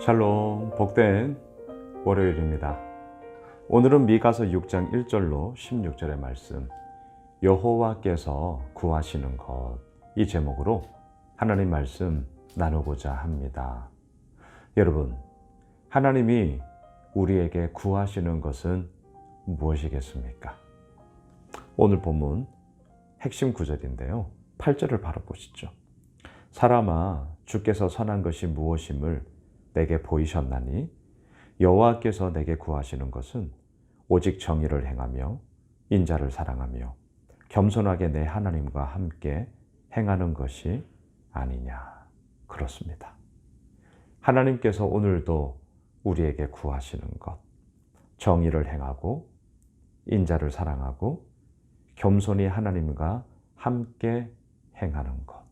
샬롬, 복된 월요일입니다. 오늘은 미가서 6장 1절로 16절의 말씀, 여호와께서 구하시는 것, 이 제목으로 하나님 말씀 나누고자 합니다. 여러분, 하나님이 우리에게 구하시는 것은 무엇이겠습니까? 오늘 본문 핵심 구절인데요. 8절을 바로 보시죠. 사람아, 주께서 선한 것이 무엇임을 내게 보이셨나니 여호와께서 내게 구하시는 것은 오직 정의를 행하며 인자를 사랑하며 겸손하게 내 하나님과 함께 행하는 것이 아니냐. 그렇습니다. 하나님께서 오늘도 우리에게 구하시는 것, 정의를 행하고 인자를 사랑하고 겸손히 하나님과 함께 행하는 것.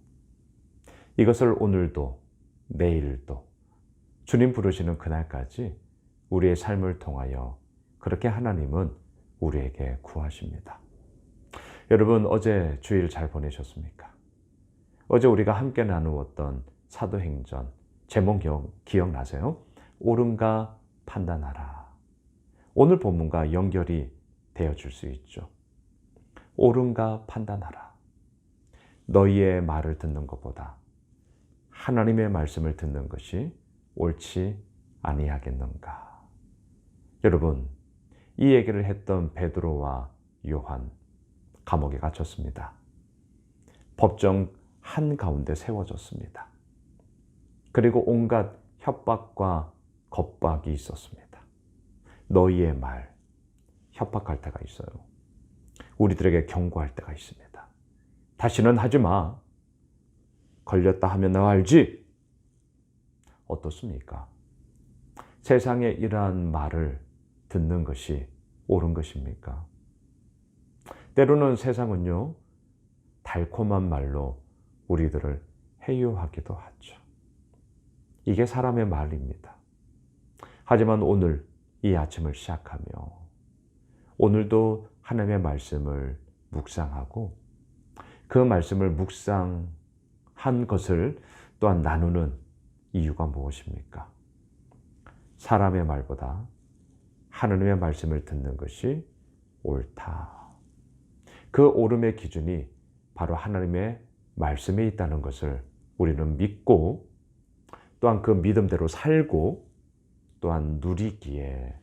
이것을 오늘도 내일도 주님 부르시는 그날까지 우리의 삶을 통하여 그렇게 하나님은 우리에게 구하십니다. 여러분, 어제 주일 잘 보내셨습니까? 어제 우리가 함께 나누었던 사도행전 제목 기억나세요? 옳은가 판단하라. 오늘 본문과 연결이 되어줄 수 있죠. 옳은가 판단하라. 너희의 말을 듣는 것보다 하나님의 말씀을 듣는 것이 옳지 아니하겠는가. 여러분, 이 얘기를 했던 베드로와 요한 감옥에 갇혔습니다. 법정 한가운데 세워졌습니다. 그리고 온갖 협박과 겁박이 있었습니다. 너희의 말, 협박할 때가 있어요. 우리들에게 경고할 때가 있습니다. 다시는 하지 마. 걸렸다 하면 너 알지? 어떻습니까? 세상에 이러한 말을 듣는 것이 옳은 것입니까? 때로는 세상은요, 달콤한 말로 우리들을 해유하기도 하죠. 이게 사람의 말입니다. 하지만 오늘 이 아침을 시작하며 오늘도 하나님의 말씀을 묵상하고 그 말씀을 묵상한 것을 또한 나누는 이유가 무엇입니까? 사람의 말보다 하나님의 말씀을 듣는 것이 옳다. 그 옳음의 기준이 바로 하나님의 말씀에 있다는 것을 우리는 믿고 또한 그 믿음대로 살고 또한 누리기에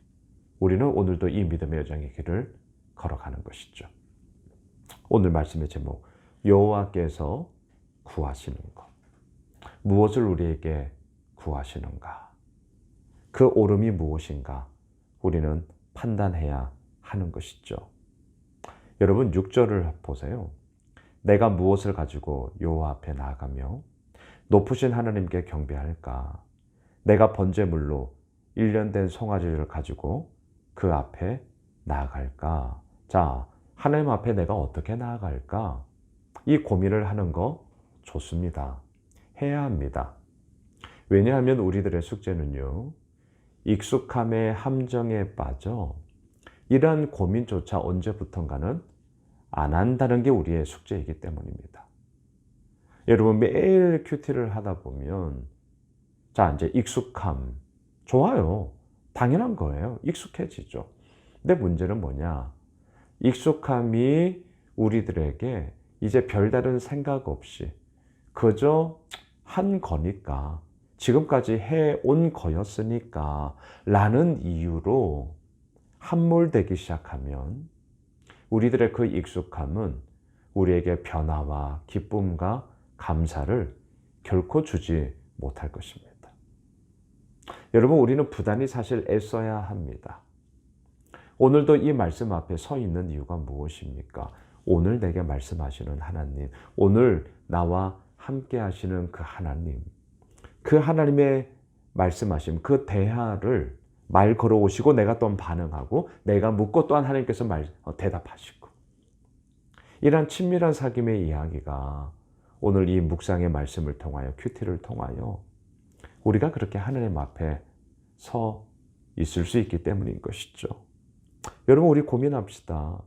우리는 오늘도 이 믿음의 여정의 길을 걸어가는 것이죠. 오늘 말씀의 제목, 여호와께서 구하시는 것. 무엇을 우리에게 구하시는가? 그 옳음이 무엇인가? 우리는 판단해야 하는 것이죠. 여러분, 6절을 보세요. 내가 무엇을 가지고 여호와 앞에 나아가며 높으신 하나님께 경배할까? 내가 번제물로 1년 된 송아지를 가지고 그 앞에 나아갈까? 자, 하나님 앞에 내가 어떻게 나아갈까? 이 고민을 하는 거 좋습니다. 해야 합니다. 왜냐하면 우리들의 숙제는요, 익숙함의 함정에 빠져 이러한 고민조차 언제부턴가는 안 한다는 게 우리의 숙제이기 때문입니다. 여러분, 매일 큐티를 하다 보면 자, 이제 익숙함 좋아요. 당연한 거예요. 익숙해지죠. 근데 문제는 뭐냐? 익숙함이 우리들에게 이제 별다른 생각 없이 그저 한 거니까, 지금까지 해온 거였으니까 라는 이유로 함몰되기 시작하면 우리들의 그 익숙함은 우리에게 변화와 기쁨과 감사를 결코 주지 못할 것입니다. 여러분, 우리는 부단히 사실 애써야 합니다. 오늘도 이 말씀 앞에 서 있는 이유가 무엇입니까? 오늘 내게 말씀하시는 하나님, 오늘 나와 함께 하시는 그 하나님, 그 하나님의 말씀하심, 그 대화를 말 걸어오시고 내가 또한 반응하고 내가 묻고 또한 하나님께서 대답하시고, 이러한 친밀한 사귐의 이야기가 오늘 이 묵상의 말씀을 통하여, 큐티를 통하여 우리가 그렇게 하나님 앞에 서 있을 수 있기 때문인 것이죠. 여러분, 우리 고민합시다.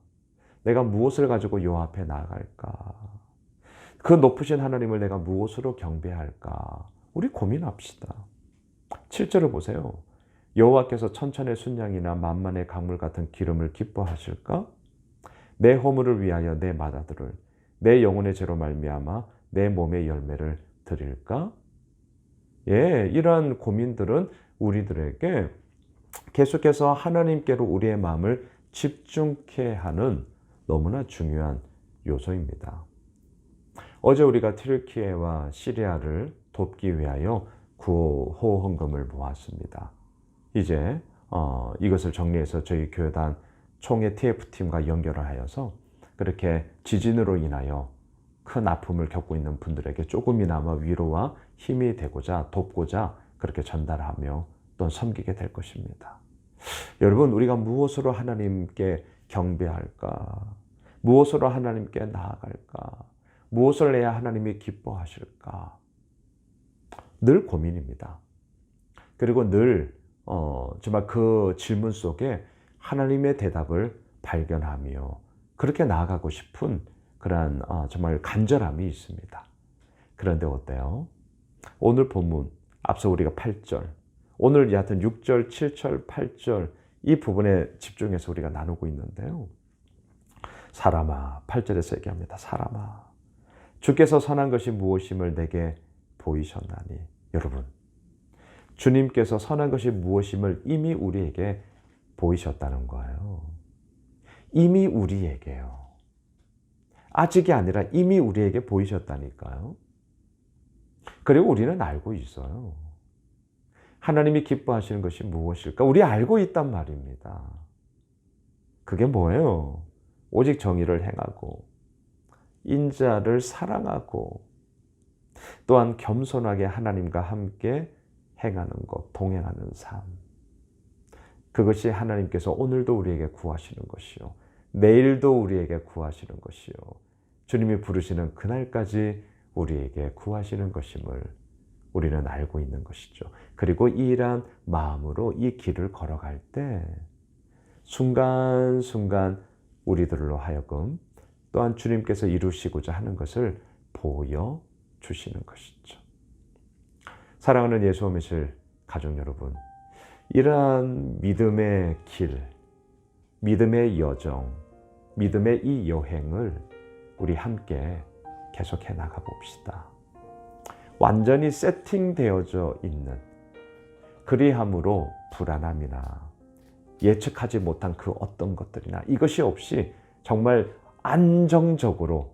내가 무엇을 가지고 요 앞에 나아갈까? 그 높으신 하나님을 내가 무엇으로 경배할까? 우리 고민합시다. 7절을 보세요. 여호와께서 천천의 순양이나 만만의 강물 같은 기름을 기뻐하실까? 내 허물을 위하여 내 맏아들을 내 영혼의 죄로 말미암아 내 몸의 열매를 드릴까? 예, 이러한 고민들은 우리들에게 계속해서 하나님께로 우리의 마음을 집중케 하는 너무나 중요한 요소입니다. 어제 우리가 튀르키예와 시리아를 돕기 위하여 구호 헌금을 모았습니다. 이제 이것을 정리해서 저희 교회당 총회 TF팀과 연결을 하여서 그렇게 지진으로 인하여 큰 아픔을 겪고 있는 분들에게 조금이나마 위로와 힘이 되고자 돕고자 그렇게 전달하며 또 섬기게 될 것입니다. 여러분, 우리가 무엇으로 하나님께 경배할까? 무엇으로 하나님께 나아갈까? 무엇을 해야 하나님이 기뻐하실까? 늘 고민입니다. 그리고 늘 정말 그 질문 속에 하나님의 대답을 발견하며 그렇게 나아가고 싶은 그러한 정말 간절함이 있습니다. 그런데 어때요? 오늘 본문 앞서 우리가 8절, 오늘 얕은 6절, 7절, 8절 이 부분에 집중해서 우리가 나누고 있는데요. 사람아, 8절에서 얘기합니다. 사람아, 주께서 선한 것이 무엇임을 내게 보이셨나니. 여러분, 주님께서 선한 것이 무엇임을 이미 우리에게 보이셨다는 거예요. 이미 우리에게요. 아직이 아니라 이미 우리에게 보이셨다니까요. 그리고 우리는 알고 있어요. 하나님이 기뻐하시는 것이 무엇일까? 우리 알고 있단 말입니다. 그게 뭐예요? 오직 정의를 행하고 인자를 사랑하고 또한 겸손하게 하나님과 함께 행하는 것, 동행하는 삶. 그것이 하나님께서 오늘도 우리에게 구하시는 것이요. 내일도 우리에게 구하시는 것이요. 주님이 부르시는 그날까지 우리에게 구하시는 것임을 우리는 알고 있는 것이죠. 그리고 이러한 마음으로 이 길을 걸어갈 때 순간순간 우리들로 하여금 또한 주님께서 이루시고자 하는 것을 보여주시는 것이죠. 사랑하는 예수 오미실 가족 여러분, 이러한 믿음의 길, 믿음의 여정, 믿음의 이 여행을 우리 함께 계속해 나가 봅시다. 완전히 세팅되어져 있는, 그리함으로 불안함이나 예측하지 못한 그 어떤 것들이나 이것이 없이 정말 안정적으로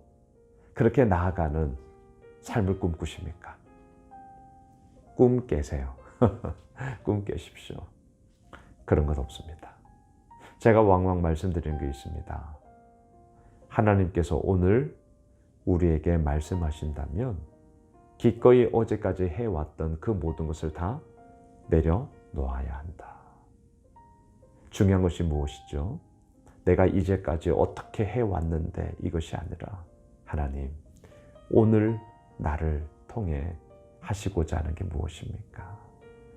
그렇게 나아가는 삶을 꿈꾸십니까? 꿈 깨세요. 꿈 깨십시오. 그런 것 없습니다. 제가 왕왕 말씀드리는 게 있습니다. 하나님께서 오늘 우리에게 말씀하신다면 기꺼이 어제까지 해왔던 그 모든 것을 다 내려놓아야 한다. 중요한 것이 무엇이죠? 내가 이제까지 어떻게 해왔는데 이것이 아니라 하나님, 오늘 나를 통해 하시고자 하는 게 무엇입니까?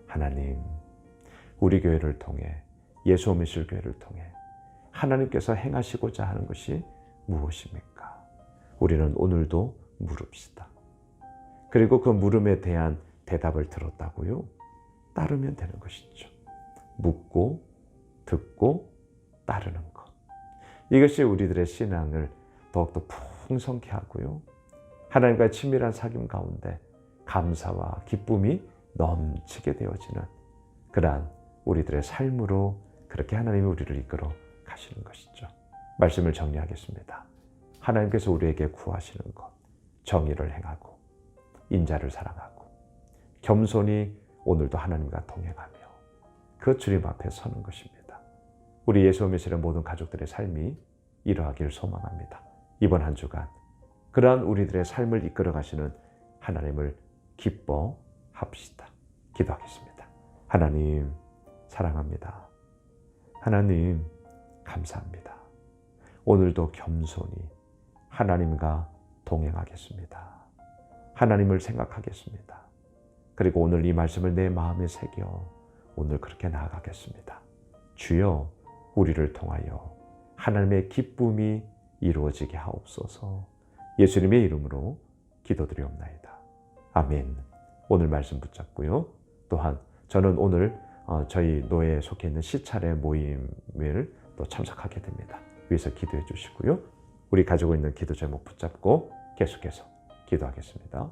하나님, 우리 교회를 통해, 예수 오미실 교회를 통해 하나님께서 행하시고자 하는 것이 무엇입니까? 우리는 오늘도 물읍시다. 그리고 그 물음에 대한 대답을 들었다고요? 따르면 되는 것이죠. 묻고 듣고 따르는 것. 이것이 우리들의 신앙을 더욱더 풍성케 하고요. 하나님과의 친밀한 사귐 가운데 감사와 기쁨이 넘치게 되어지는 그러한 우리들의 삶으로 그렇게 하나님이 우리를 이끌어 가시는 것이죠. 말씀을 정리하겠습니다. 하나님께서 우리에게 구하시는 것, 정의를 행하고 인자를 사랑하고 겸손히 오늘도 하나님과 동행하며 그 주님 앞에 서는 것입니다. 우리 예수 오미실의 모든 가족들의 삶이 이러하기를 소망합니다. 이번 한 주간 그러한 우리들의 삶을 이끌어 가시는 하나님을 기뻐합시다. 기도하겠습니다. 하나님 사랑합니다. 하나님 감사합니다. 오늘도 겸손히 하나님과 동행하겠습니다. 하나님을 생각하겠습니다. 그리고 오늘 이 말씀을 내 마음에 새겨 오늘 그렇게 나아가겠습니다. 주여, 우리를 통하여 하나님의 기쁨이 이루어지게 하옵소서. 예수님의 이름으로 기도드리옵나이다. 아멘. 오늘 말씀 붙잡고요. 또한 저는 오늘 저희 노예에 속해 있는 시찰의 모임을 또 참석하게 됩니다. 위해서 기도해 주시고요. 우리 가지고 있는 기도 제목 붙잡고 계속해서 기도하겠습니다.